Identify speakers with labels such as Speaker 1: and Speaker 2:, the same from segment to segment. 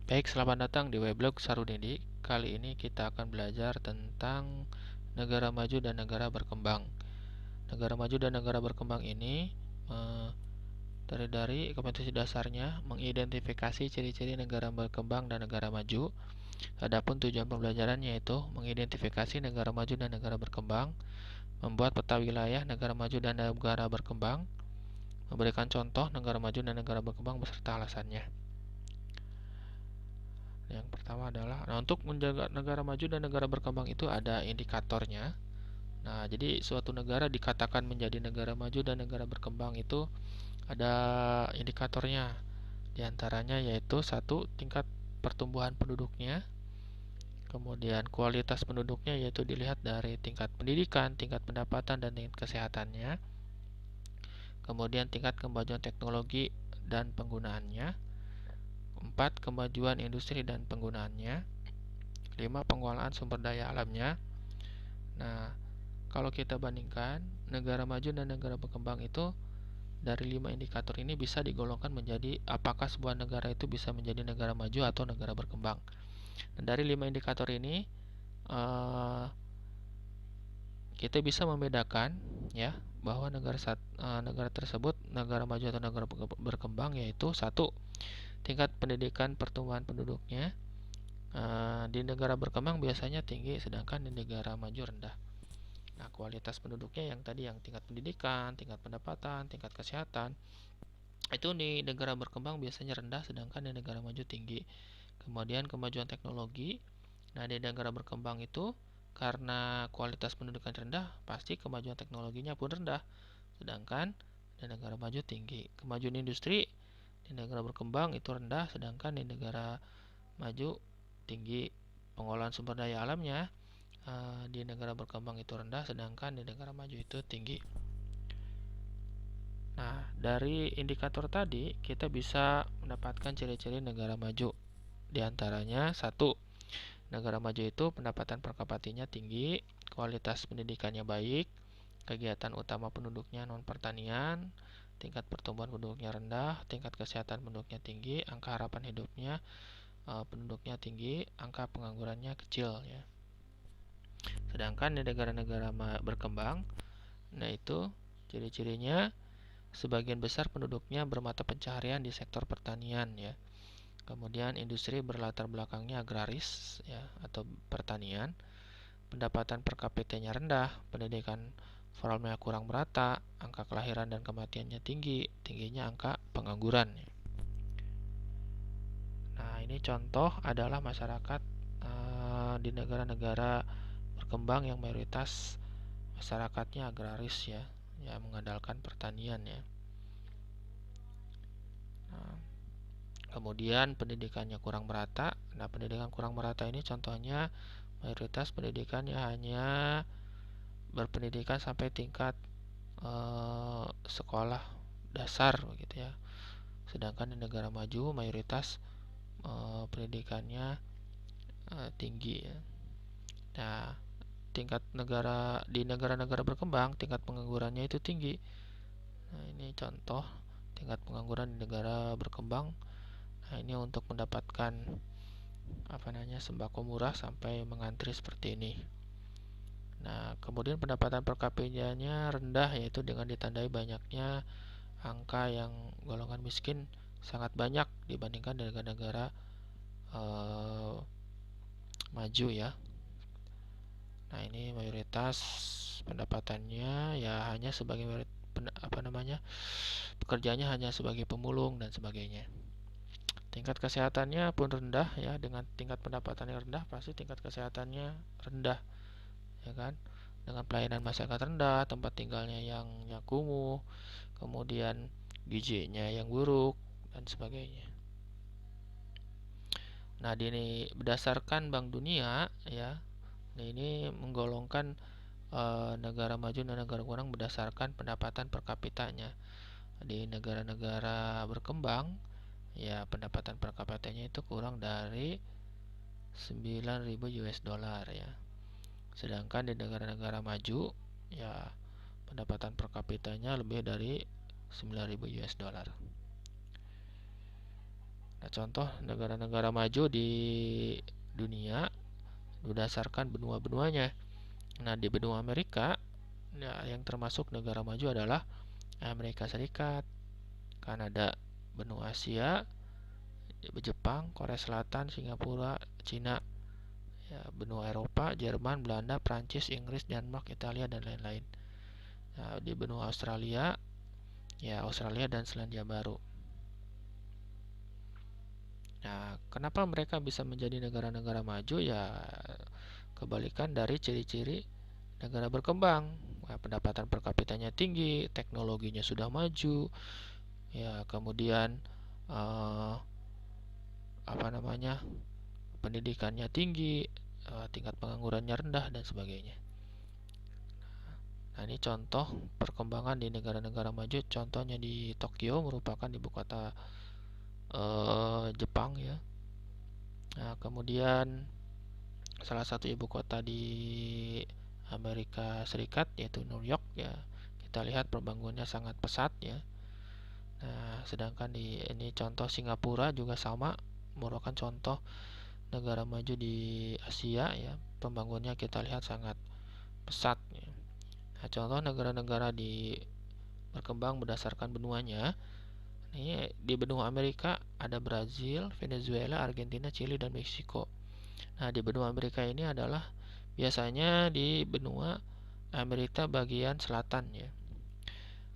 Speaker 1: Baik, selamat datang di weblog Sarudedi. Kali ini kita akan belajar tentang negara maju dan negara berkembang. Negara maju dan negara berkembang ini dari kompetensi dasarnya mengidentifikasi ciri-ciri negara berkembang dan negara maju. Adapun tujuan pembelajaran yaitu mengidentifikasi negara maju dan negara berkembang, membuat peta wilayah negara maju dan negara berkembang, memberikan contoh negara maju dan negara berkembang beserta alasannya. Yang pertama adalah, untuk menjaga negara maju dan negara berkembang itu ada indikatornya. Nah, jadi suatu negara dikatakan menjadi negara maju dan negara berkembang itu ada indikatornya. Di antaranya yaitu satu, tingkat pertumbuhan penduduknya. Kemudian kualitas penduduknya yaitu dilihat dari tingkat pendidikan, tingkat pendapatan, dan tingkat kesehatannya. Kemudian tingkat kemajuan teknologi dan penggunaannya. 4. Kemajuan industri dan penggunaannya. 5. Pengelolaan sumber daya alamnya. Nah, kalau kita bandingkan negara maju dan negara berkembang itu, dari 5 indikator ini bisa digolongkan menjadi apakah sebuah negara itu bisa menjadi negara maju atau negara berkembang. Dan dari 5 indikator ini kita bisa membedakan ya bahwa negara tersebut negara maju atau negara berkembang, yaitu satu, tingkat pendidikan pertumbuhan penduduknya. Di negara berkembang biasanya tinggi, sedangkan di negara maju rendah. Nah, kualitas penduduknya yang tadi, yang tingkat pendidikan, tingkat pendapatan, tingkat kesehatan, itu di negara berkembang biasanya rendah, sedangkan di negara maju tinggi. Kemudian kemajuan teknologi. Nah, di negara berkembang itu karena kualitas pendidikan rendah, pasti kemajuan teknologinya pun rendah, sedangkan di negara maju tinggi. Kemajuan industri di negara berkembang itu rendah, sedangkan di negara maju tinggi. Pengolahan sumber daya alamnya di negara berkembang itu rendah, sedangkan di negara maju itu tinggi. Nah, dari indikator tadi kita bisa mendapatkan ciri-ciri negara maju. Di antaranya, satu, negara maju itu pendapatan per kapitanya tinggi, kualitas pendidikannya baik, kegiatan utama penduduknya non pertanian, tingkat pertumbuhan penduduknya rendah, tingkat kesehatan penduduknya tinggi, angka harapan hidupnya penduduknya tinggi, angka penganggurannya kecil ya. Sedangkan di negara-negara berkembang, nah itu ciri-cirinya sebagian besar penduduknya bermata pencaharian di sektor pertanian ya. Kemudian industri berlatar belakangnya agraris ya atau pertanian. Pendapatan per kapitanya rendah, pendidikan formalnya kurang merata, angka kelahiran dan kematiannya tinggi, tingginya angka pengangguran. Nah, ini contoh adalah masyarakat di negara-negara berkembang yang mayoritas masyarakatnya agraris ya, mengandalkan pertanian ya. Nah, kemudian pendidikannya kurang merata. Nah, pendidikan kurang merata ini contohnya mayoritas pendidikannya hanya berpendidikan sampai tingkat sekolah dasar begitu ya. Sedangkan di negara maju mayoritas pendidikannya tinggi ya. Nah, tingkat di negara-negara berkembang tingkat penganggurannya itu tinggi. Nah, ini contoh tingkat pengangguran di negara berkembang. Nah, ini untuk mendapatkan sembako murah sampai mengantri seperti ini. Nah, kemudian pendapatan per kapitanya rendah, yaitu dengan ditandai banyaknya angka yang golongan miskin sangat banyak dibandingkan dengan negara maju ya. Nah, ini mayoritas pendapatannya ya hanya sebagai pekerjaannya hanya sebagai pemulung dan sebagainya. Tingkat kesehatannya pun rendah ya, dengan tingkat pendapatan yang rendah pasti tingkat kesehatannya rendah ya kan. Dengan pelayanan masyarakat rendah, tempat tinggalnya yang kumuh, kemudian gizinya yang buruk dan sebagainya. Nah, ini berdasarkan Bank Dunia ya. Nah, ini menggolongkan negara maju dan negara berkembang berdasarkan pendapatan per kapitanya. Di negara-negara berkembang ya pendapatan per kapitanya itu kurang dari 9.000 US dollar ya. Sedangkan di negara-negara maju ya pendapatan per kapitanya lebih dari 9.000 US dollar. Nah, contoh negara-negara maju di dunia berdasarkan benua-benuanya. Nah, di benua Amerika, nah, yang termasuk negara maju adalah Amerika Serikat, Kanada, benua Asia, Jepang, Korea Selatan, Singapura, Cina, ya, benua Eropa, Jerman, Belanda, Prancis, Inggris, Denmark, Italia, dan lain-lain. Nah, di benua Australia, ya Australia dan Selandia Baru. Nah, kenapa mereka bisa menjadi negara-negara maju? Ya, kebalikan dari ciri-ciri negara berkembang. Nah, pendapatan per kapitanya tinggi, teknologinya sudah maju, ya kemudian eh, apa namanya pendidikannya tinggi, tingkat penganggurannya rendah dan sebagainya. Nah, ini contoh perkembangan di negara-negara maju. Contohnya di Tokyo merupakan ibu kota Jepang ya. Nah, kemudian salah satu ibu kota di Amerika Serikat yaitu New York ya. Kita lihat pembangunannya sangat pesat ya. Nah, sedangkan di ini contoh Singapura juga sama merupakan contoh negara maju di Asia ya. Pembangunannya kita lihat sangat pesat ya. Nah, contoh negara-negara di berkembang berdasarkan benuanya. Ini di benua Amerika ada Brazil, Venezuela, Argentina, Chili, dan Meksiko. Nah, di benua Amerika ini adalah biasanya di benua Amerika bagian selatan ya.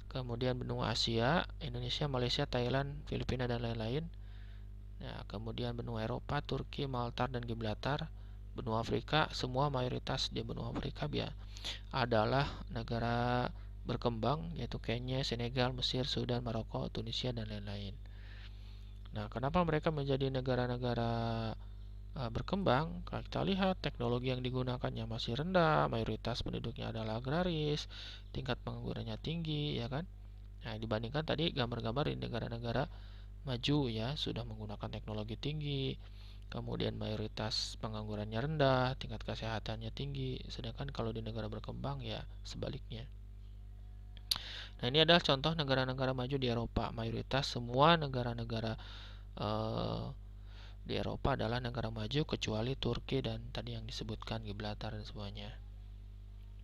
Speaker 1: Kemudian benua Asia, Indonesia, Malaysia, Thailand, Filipina, dan lain-lain. Nah, kemudian benua Eropa, Turki, Malta, dan Gibraltar. Benua Afrika, semua mayoritas di benua Afrika adalah negara berkembang yaitu Kenya, Senegal, Mesir, Sudan, Maroko, Tunisia, dan lain-lain. Nah, kenapa mereka menjadi negara-negara berkembang? Kalau kita lihat teknologi yang digunakannya masih rendah, mayoritas penduduknya adalah agraris, tingkat penganggurannya tinggi, ya kan? Nah, dibandingkan tadi gambar-gambar di negara-negara maju ya sudah menggunakan teknologi tinggi, kemudian mayoritas penganggurannya rendah, tingkat kesehatannya tinggi, sedangkan kalau di negara berkembang ya sebaliknya. Nah, ini adalah contoh negara-negara maju di Eropa. Mayoritas semua negara-negara di Eropa adalah negara maju kecuali Turki dan tadi yang disebutkan Gibraltar dan semuanya.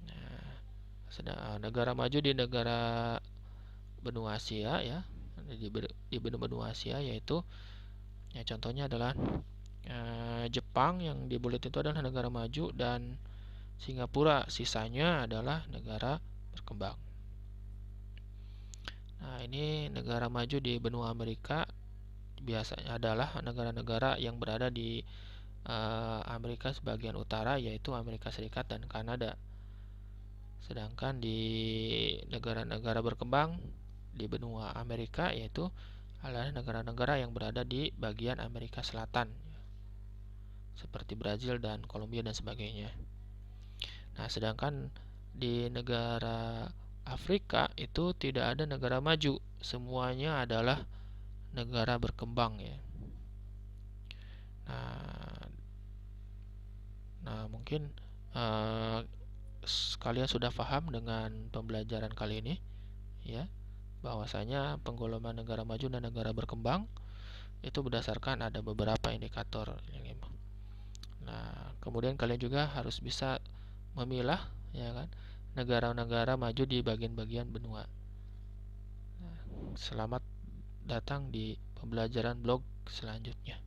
Speaker 1: Nah, negara maju di negara benua Asia ya, di benua Asia yaitu ya contohnya adalah Jepang yang di bulat itu adalah negara maju dan Singapura sisanya adalah negara berkembang. Nah, ini negara maju di benua Amerika biasanya adalah negara-negara yang berada di Amerika sebagian utara yaitu Amerika Serikat dan Kanada. Sedangkan di negara-negara berkembang di benua Amerika yaitu adalah negara-negara yang berada di bagian Amerika Selatan seperti Brazil dan Kolombia dan sebagainya. Nah, sedangkan di negara Afrika itu tidak ada negara maju, semuanya adalah negara berkembang ya. Nah, mungkin kalian sudah paham dengan pembelajaran kali ini ya, bahwasanya penggolongan negara maju dan negara berkembang itu berdasarkan ada beberapa indikator yang Nah, kemudian kalian juga harus bisa memilah ya kan negara-negara maju di bagian-bagian benua. Nah, selamat datang di pembelajaran blog selanjutnya.